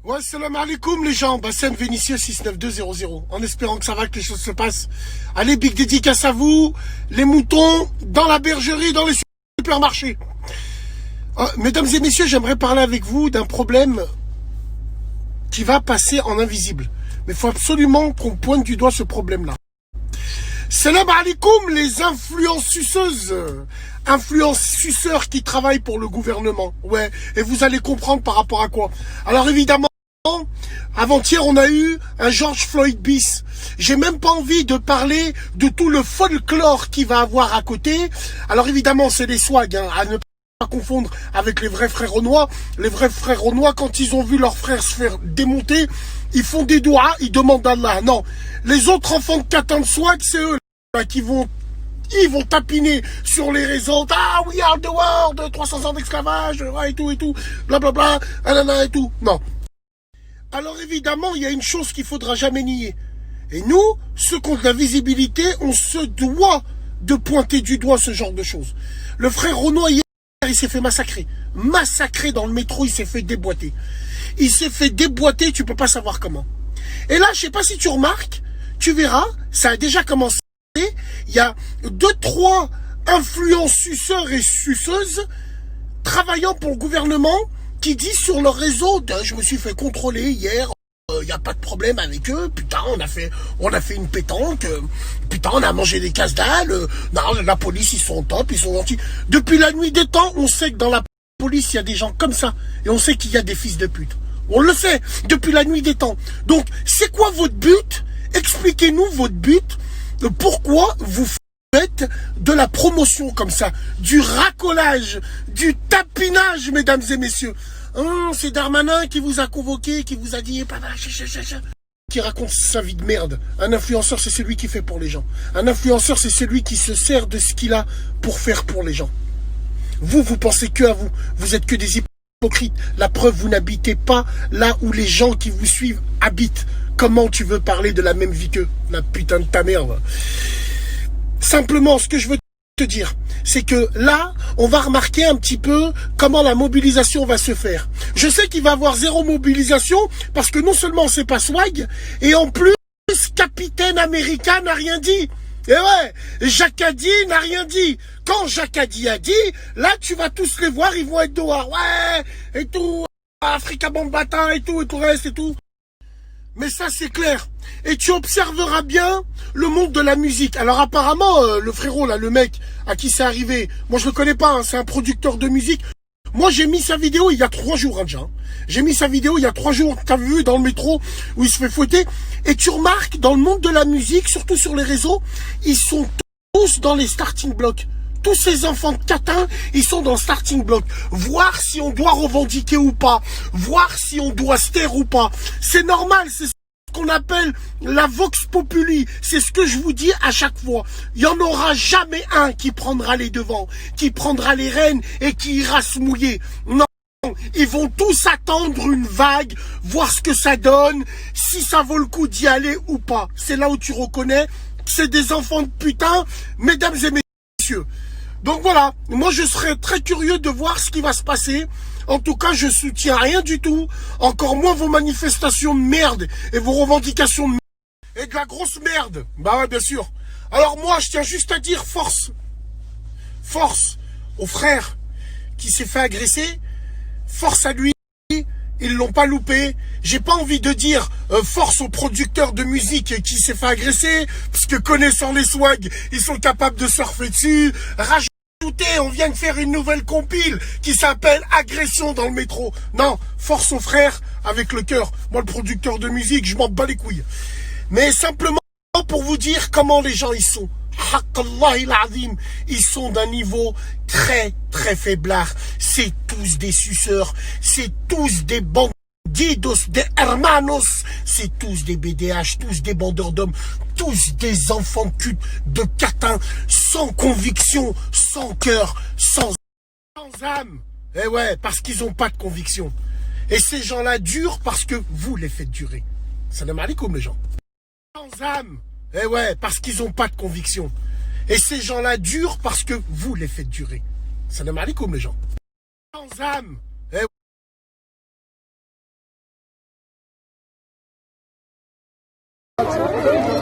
Ouais, salam alaikum les gens, Bassem Vénitieux 69200, en espérant que ça va, que les choses se passent. Allez, big dédicace à vous, les moutons, dans la bergerie, dans les supermarchés. Mesdames et messieurs, j'aimerais parler avec vous d'un problème qui va passer en invisible. Mais il faut absolument qu'on pointe du doigt ce problème-là. Salam alaikum les influenceurs qui travaillent pour le gouvernement. Ouais, et vous allez comprendre par rapport à quoi. Alors évidemment, avant-hier, on a eu un George Floyd bis. J'ai même pas envie de parler de tout le folklore qu'il va avoir à côté. Alors évidemment, c'est des swags, hein, à ne pas confondre avec les vrais frères renois. Les vrais frères renois, quand ils ont vu leur frère se faire démonter, ils font des doigts, ils demandent à Allah. Non, les autres enfants de catin de swag, c'est eux là, qui vont... Ils vont tapiner sur les réseaux. Ah, we are the world, 300 ans d'esclavage, et tout, blablabla, et tout. Non. Alors évidemment, il y a une chose qu'il faudra jamais nier. Et nous, ceux qui ont de la visibilité, on se doit de pointer du doigt ce genre de choses. Le frère Renoir, hier, il s'est fait massacrer. Massacré dans le métro, il s'est fait déboîter. Il s'est fait déboîter, tu peux pas savoir comment. Et là, je sais pas si tu remarques, tu verras, ça a déjà commencé. Il y a 2-3 influenceurs et suceuses travaillant pour le gouvernement qui disent sur leur réseau, je me suis fait contrôler hier, il n'y a pas de problème avec eux, putain, on a fait une pétanque, putain, on a mangé des casse-dalles, non, la police, ils sont top, ils sont gentils. Depuis la nuit des temps, on sait que dans la police, il y a des gens comme ça, et on sait qu'il y a des fils de pute. On le sait, depuis la nuit des temps. Donc, c'est quoi votre but? Expliquez-nous votre but. Pourquoi vous faites de la promotion comme ça, du racolage, du tapinage, mesdames et messieurs. C'est Darmanin qui vous a convoqué, qui vous a dit, qui raconte sa vie de merde. Un influenceur, c'est celui qui fait pour les gens. Un influenceur, c'est celui qui se sert de ce qu'il a pour faire pour les gens. Vous pensez que à vous. Vous êtes que des hypocrites. La preuve, vous n'habitez pas là où les gens qui vous suivent habitent. Comment tu veux parler de la même vie qu'eux? La putain de ta merde. Simplement, ce que je veux te dire, c'est que là, on va remarquer un petit peu comment la mobilisation va se faire. Je sais qu'il va y avoir zéro mobilisation, parce que non seulement c'est pas swag, et en plus, Capitaine America n'a rien dit. Et ouais, Jacadi n'a rien dit. Quand Jacadi a dit, là, tu vas tous les voir, ils vont être dehors. Ouais, et tout, Africa Bambata, et tout reste, et tout. Mais ça, c'est clair. Et tu observeras bien le monde de la musique. Alors apparemment, le frérot, là, le mec à qui c'est arrivé, moi je le connais pas, hein, c'est un producteur de musique. Moi, j'ai mis sa vidéo il y a 3 jours, hein, déjà. J'ai mis sa vidéo il y a 3 jours, t'as vu, dans le métro, où il se fait fouetter. Et tu remarques, dans le monde de la musique, surtout sur les réseaux, ils sont tous dans les starting blocks. Tous ces enfants de catin, ils sont dans le starting block. Voir si on doit revendiquer ou pas. Voir si on doit se taire ou pas. C'est normal, c'est ce qu'on appelle la vox populi. C'est ce que je vous dis à chaque fois. Il n'y en aura jamais un qui prendra les devants, qui prendra les rênes et qui ira se mouiller. Non. Ils vont tous attendre une vague, voir ce que ça donne, si ça vaut le coup d'y aller ou pas. C'est là où tu reconnais que c'est des enfants de putain, mesdames et messieurs. Donc voilà, moi je serais très curieux de voir ce qui va se passer. En tout cas, je soutiens rien du tout. Encore moins vos manifestations de merde et vos revendications de merde. Et de la grosse merde. Bah ouais, bien sûr. Alors moi, je tiens juste à dire force. Force au frère qui s'est fait agresser. Force à lui. Ils l'ont pas loupé. J'ai pas envie de dire force aux producteurs de musique qui s'est fait agresser. Parce que connaissant les swags, ils sont capables de surfer dessus. On vient de faire une nouvelle compile qui s'appelle Agression dans le métro. Non, force aux frères avec le cœur. Moi, le producteur de musique, je m'en bats les couilles. Mais simplement pour vous dire comment les gens ils sont. Ils sont d'un niveau très très faiblard. C'est tous des suceurs. C'est tous des bandidos, des hermanos. C'est tous des BDH, tous des bandeurs d'hommes. Tous des enfants de cul, de catins, sans conviction, sans cœur, sans âme. Eh ouais, parce qu'ils n'ont pas de conviction. Et ces gens-là durent parce que vous les faites durer. Salam alaikum les gens. Sans âme. Eh ouais, parce qu'ils n'ont pas de conviction. Et ces gens-là durent parce que vous les faites durer. Salam alaikum les gens. Sans âme. Bonjour.